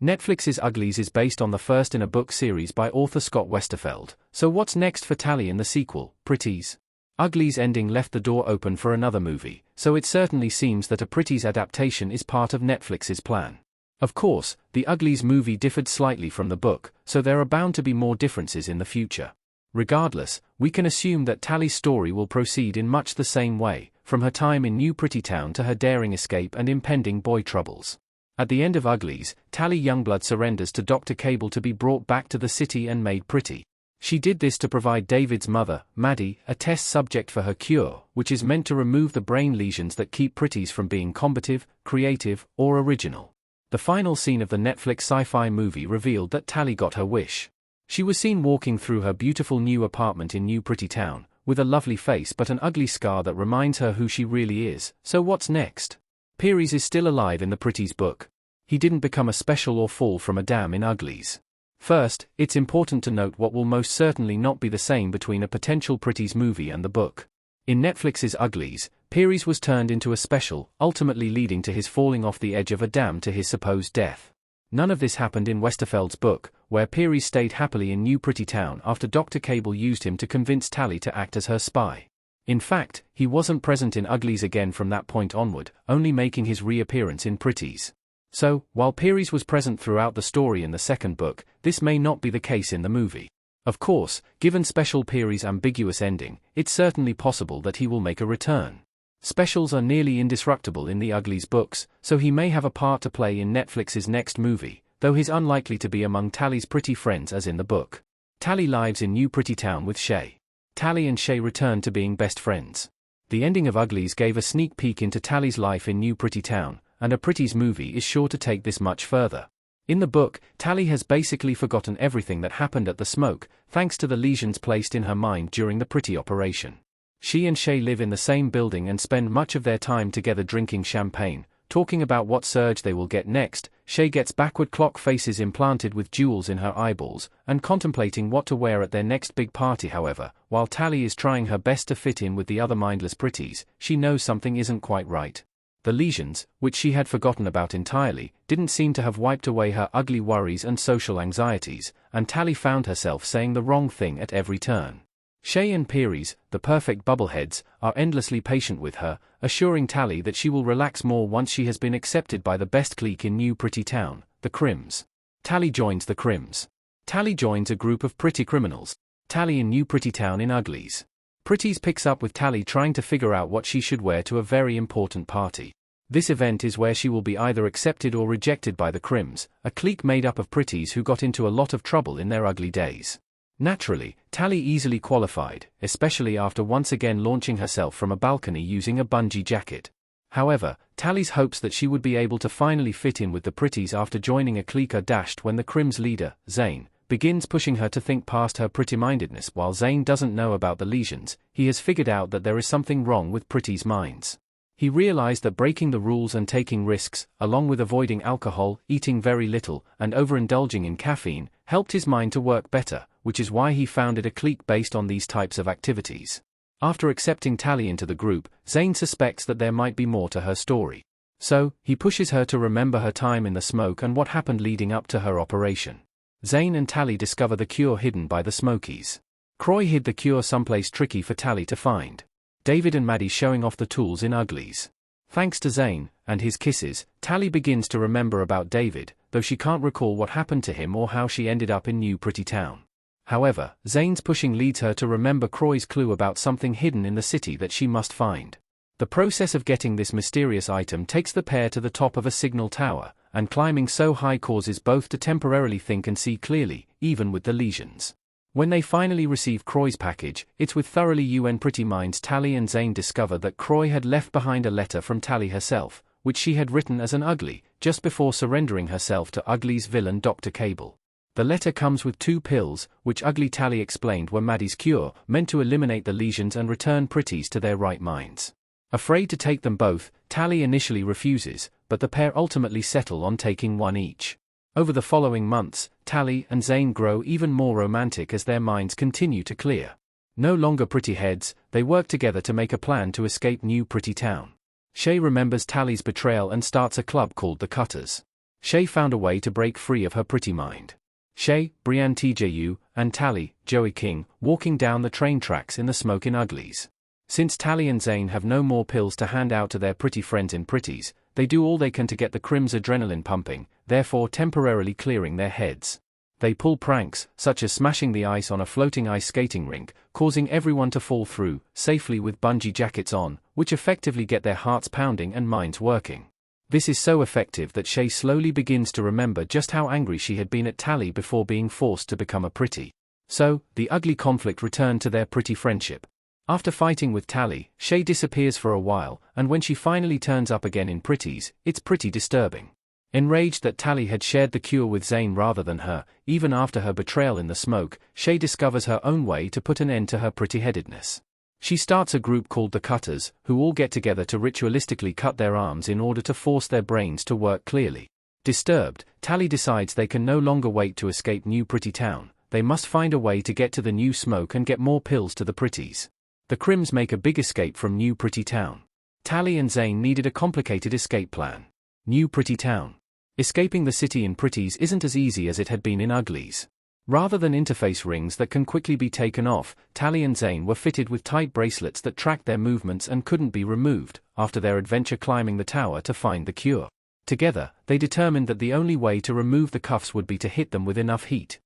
Netflix's Uglies is based on the first in a book series by author Scott Westerfeld, so what's next for Tally in the sequel, Pretties? Uglies' ending left the door open for another movie, so it certainly seems that a Pretties adaptation is part of Netflix's plan. Of course, the Uglies movie differed slightly from the book, so there are bound to be more differences in the future. Regardless, we can assume that Tally's story will proceed in much the same way, from her time in New Pretty Town to her daring escape and impending boy troubles. At the end of Uglies, Tally Youngblood surrenders to Dr. Cable to be brought back to the city and made pretty. She did this to provide David's mother, Maddie, a test subject for her cure, which is meant to remove the brain lesions that keep Pretties from being combative, creative, or original. The final scene of the Netflix sci-fi movie revealed that Tally got her wish. She was seen walking through her beautiful new apartment in New Pretty Town, with a lovely face but an ugly scar that reminds her who she really is. So what's next? Pretties is still alive in the Pretties book. He didn't become a special or fall from a dam in Uglies. First, it's important to note what will most certainly not be the same between a potential Pretties movie and the book. In Netflix's Uglies, Pretties was turned into a special, ultimately leading to his falling off the edge of a dam to his supposed death. None of this happened in Westerfeld's book, where Pretties stayed happily in New Pretty Town after Dr. Cable used him to convince Tally to act as her spy. In fact, he wasn't present in Uglies again from that point onward, only making his reappearance in Pretties. So, while Pretties was present throughout the story in the second book, this may not be the case in the movie. Of course, given Special Pretties' ambiguous ending, it's certainly possible that he will make a return. Specials are nearly indestructible in the Uglies books, so he may have a part to play in Netflix's next movie, though he's unlikely to be among Tally's pretty friends as in the book. Tally lives in New Pretty Town with Shay. Tally and Shay return to being best friends. The ending of Uglies gave a sneak peek into Tally's life in New Pretty Town, and a Pretties movie is sure to take this much further. In the book, Tally has basically forgotten everything that happened at the smoke, thanks to the lesions placed in her mind during the Pretty operation. She and Shay live in the same building and spend much of their time together drinking champagne, talking about what surge they will get next. Shay gets backward clock faces implanted with jewels in her eyeballs, and contemplating what to wear at their next big party. However, while Tally is trying her best to fit in with the other mindless Pretties, she knows something isn't quite right. The lesions, which she had forgotten about entirely, didn't seem to have wiped away her ugly worries and social anxieties, and Tally found herself saying the wrong thing at every turn. Shay and Pretties, the perfect bubbleheads, are endlessly patient with her, assuring Tally that she will relax more once she has been accepted by the best clique in New Pretty Town, the Crims. Tally joins the Crims. Tally joins a group of pretty criminals. Tally in New Pretty Town in Uglies. Pretties picks up with Tally trying to figure out what she should wear to a very important party. This event is where she will be either accepted or rejected by the Crims, a clique made up of Pretties who got into a lot of trouble in their ugly days. Naturally, Tally easily qualified, especially after once again launching herself from a balcony using a bungee jacket. However, Tally's hopes that she would be able to finally fit in with the Pretties after joining a clique are dashed when the Crims leader, Zane, begins pushing her to think past her pretty-mindedness. While Zane doesn't know about the lesions, he has figured out that there is something wrong with Pretties' minds. He realized that breaking the rules and taking risks, along with avoiding alcohol, eating very little, and overindulging in caffeine, helped his mind to work better, which is why he founded a clique based on these types of activities. After accepting Tally into the group, Zane suspects that there might be more to her story. So, he pushes her to remember her time in the smoke and what happened leading up to her operation. Zane and Tally discover the cure hidden by the Smokies. Croy hid the cure someplace tricky for Tally to find. David and Maddie showing off the tools in Uglies. Thanks to Zane, and his kisses, Tally begins to remember about David, though she can't recall what happened to him or how she ended up in New Pretty Town. However, Zane's pushing leads her to remember Croy's clue about something hidden in the city that she must find. The process of getting this mysterious item takes the pair to the top of a signal tower, and climbing so high causes both to temporarily think and see clearly, even with the lesions. When they finally receive Croy's package, it's with thoroughly pretty minds Tally and Zane discover that Croy had left behind a letter from Tally herself, which she had written as an ugly, just before surrendering herself to Uglies' villain Dr. Cable. The letter comes with 2 pills, which Ugly Tally explained were Maddie's cure, meant to eliminate the lesions and return Pretties to their right minds. Afraid to take them both, Tally initially refuses, but the pair ultimately settle on taking one each. Over the following months, Tally and Zane grow even more romantic as their minds continue to clear. No longer pretty heads, they work together to make a plan to escape New Pretty Town. Shay remembers Tally's betrayal and starts a club called the Cutters. Shay found a way to break free of her pretty mind. Shay, Brienne TJU, and Tally, Joey King, walking down the train tracks in the smoke in Uglies. Since Tally and Zane have no more pills to hand out to their pretty friends in Pretties, they do all they can to get the Crim's adrenaline pumping, therefore temporarily clearing their heads. They pull pranks, such as smashing the ice on a floating ice skating rink, causing everyone to fall through, safely with bungee jackets on, which effectively get their hearts pounding and minds working. This is so effective that Shay slowly begins to remember just how angry she had been at Tally before being forced to become a pretty. So, the ugly conflict returned to their pretty friendship. After fighting with Tally, Shay disappears for a while, and when she finally turns up again in Pretties, it's pretty disturbing. Enraged that Tally had shared the cure with Zane rather than her, even after her betrayal in the smoke, Shay discovers her own way to put an end to her pretty-headedness. She starts a group called the Cutters, who all get together to ritualistically cut their arms in order to force their brains to work clearly. Disturbed, Tally decides they can no longer wait to escape New Pretty Town. They must find a way to get to the new smoke and get more pills to the Pretties. The Crims make a big escape from New Pretty Town. Tally and Zane needed a complicated escape plan. New Pretty Town. Escaping the city in Pretties isn't as easy as it had been in Uglies. Rather than interface rings that can quickly be taken off, Tally and Zane were fitted with tight bracelets that tracked their movements and couldn't be removed, after their adventure climbing the tower to find the cure. Together, they determined that the only way to remove the cuffs would be to hit them with enough heat.